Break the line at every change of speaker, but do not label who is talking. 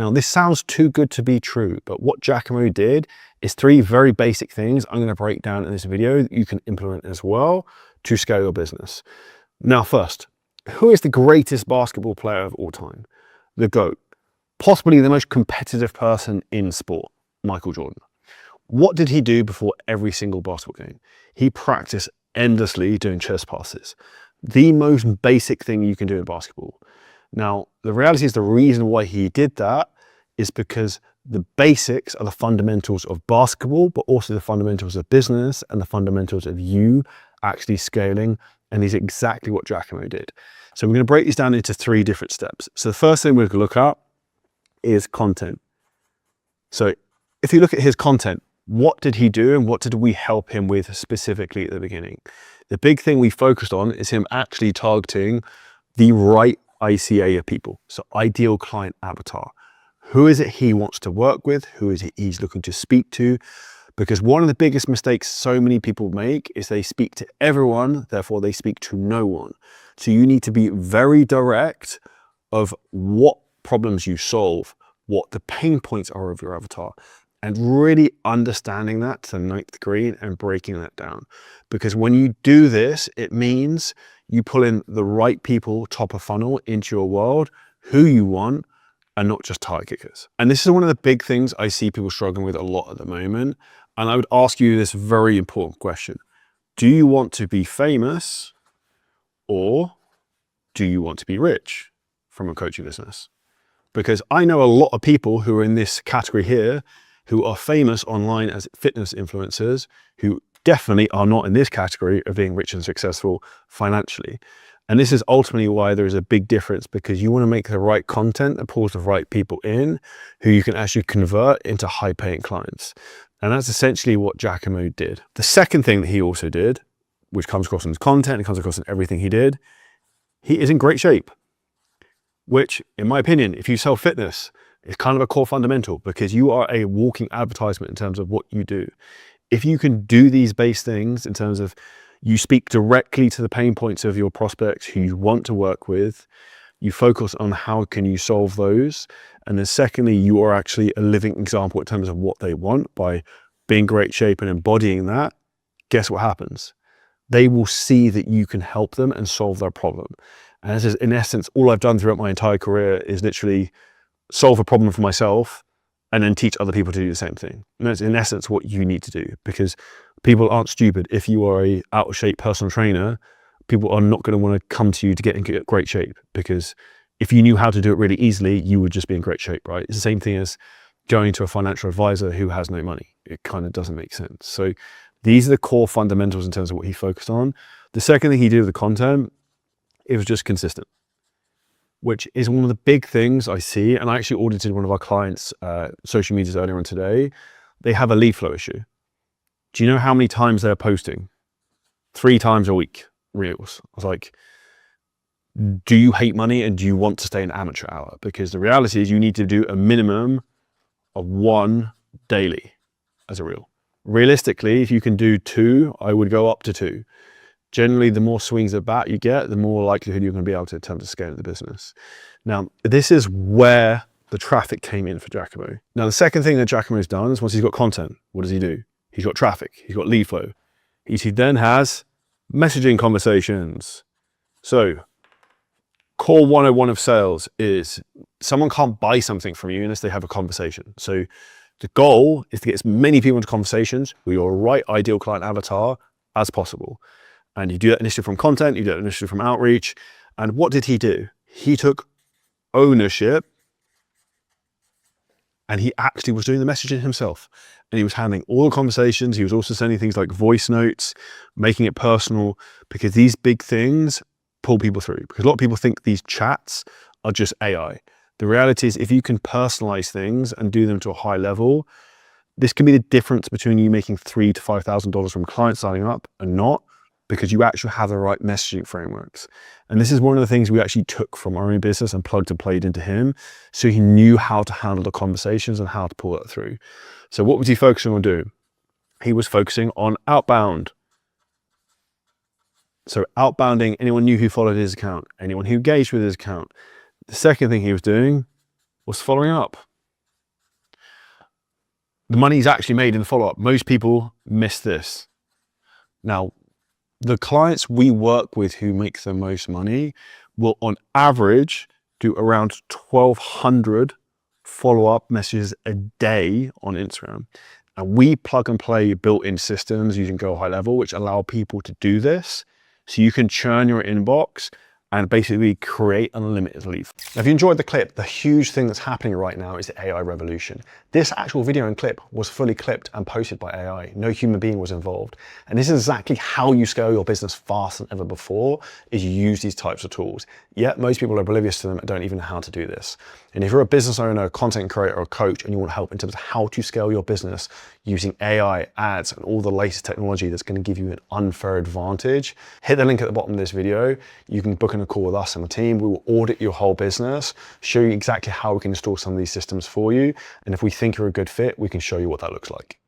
Now, this sounds too good to be true, but what Giacomo did is 3 very basic things I'm going to break down in this video that you can implement as well to scale your business. Now, first, who is the greatest basketball player of all time? The GOAT. Possibly the most competitive person in sport, Michael Jordan. What did he do before every single basketball game? He practiced endlessly doing chest passes. The most basic thing you can do in basketball. Now, the reality is the reason why he did that is because the basics are the fundamentals of basketball, but also the fundamentals of business and the fundamentals of you actually scaling. And is exactly what Giacomo did. So we're going to break these down into 3 different steps. So the first thing we're going to look at is content. So if you look at his content, what did he do and what did we help him with specifically at the beginning? The big thing we focused on is him actually targeting the right ICA of people. So ideal client avatar. Who is it he wants to work with? Who is it he's looking to speak to? Because one of the biggest mistakes so many people make is they speak to everyone, therefore they speak to no one. So you need to be very direct of what problems you solve, what the pain points are of your avatar, and really understanding that to the 9th degree and breaking that down. Because when you do this, it means you pull in the right people top of funnel into your world, who you want, and not just tire kickers. And this is one of the big things I see people struggling with a lot at the moment. And I would ask you this very important question. Do you want to be famous or do you want to be rich from a coaching business? Because I know a lot of people who are in this category here who are famous online as fitness influencers who definitely are not in this category of being rich and successful financially. And this is ultimately why there is a big difference, because you want to make the right content that pulls the right people in who you can actually convert into high paying clients. And that's essentially what Giacomo did. The second thing that he also did, which comes across in his content, it comes across in everything he did, he is in great shape, which in my opinion, if you sell fitness, is kind of a core fundamental because you are a walking advertisement in terms of what you do. If you can do these base things in terms of you speak directly to the pain points of your prospects who you want to work with, you focus on how can you solve those. And then secondly, you are actually a living example in terms of what they want by being great shape and embodying that. Guess what happens? They will see that you can help them and solve their problem. And this is in essence, all I've done throughout my entire career is literally solve a problem for myself and then teach other people to do the same thing. And that's in essence what you need to do, because people aren't stupid. If you are a out of shape personal trainer, people are not going to want to come to you to get in great shape, because if you knew how to do it really easily, you would just be in great shape, right? It's the same thing as going to a financial advisor who has no money. It kind of doesn't make sense. So these are the core fundamentals in terms of what he focused on. The second thing he did with the content, it was just consistent, which is one of the big things I see. And I actually audited one of our clients' social medias earlier on today. They have a lead flow issue. Do you know how many times they're posting? 3 times a week, reels. I was like, do you hate money and do you want to stay an amateur hour? Because the reality is you need to do a minimum of 1 daily as a reel. Realistically, if you can do 2, I would go up to 2. Generally, the more swings at bat you get, the more likelihood you're going to be able to attempt to scale the business. Now, this is where the traffic came in for Giacomo. Now, the second thing that Giacomo's done is once he's got content, what does he do? He's got traffic, he's got lead flow. He then has messaging conversations. So, core 101 of sales is someone can't buy something from you unless they have a conversation. So the goal is to get as many people into conversations with your right ideal client avatar as possible. And you do that initially from content, you do that initially from outreach. And what did he do? He took ownership and he actually was doing the messaging himself. And he was handling all the conversations. He was also sending things like voice notes, making it personal, because these big things pull people through. Because a lot of people think these chats are just AI. The reality is if you can personalize things and do them to a high level, this can be the difference between you making $3,000 to $5,000 from clients signing up and not, because you actually have the right messaging frameworks. And this is one of the things we actually took from our own business and plugged and played into him. So he knew how to handle the conversations and how to pull it through. So what was he focusing on doing? He was focusing on outbound. So outbounding anyone new who followed his account, anyone who engaged with his account. The second thing he was doing was following up. the money's actually made in the follow-up. Most people miss this. Now, the clients we work with who make the most money will on average do around 1,200 follow-up messages a day on Instagram. And we plug and play built-in systems using Go High Level, which allow people to do this. So you can churn your inbox and basically create unlimited leads. Now, if you enjoyed the clip, the huge thing that's happening right now is the AI revolution. This actual video and clip was fully clipped and posted by AI. No human being was involved. And this is exactly how you scale your business faster than ever before, is you use these types of tools. Yet most people are oblivious to them and don't even know how to do this. And if you're a business owner, content creator, or coach, and you want help in terms of how to scale your business using AI, ads, and all the latest technology that's going to give you an unfair advantage, hit the link at the bottom of this video. You can book in a call with us and the team. We will audit your whole business, show you exactly how we can install some of these systems for you. And if we think you're a good fit, we can show you what that looks like.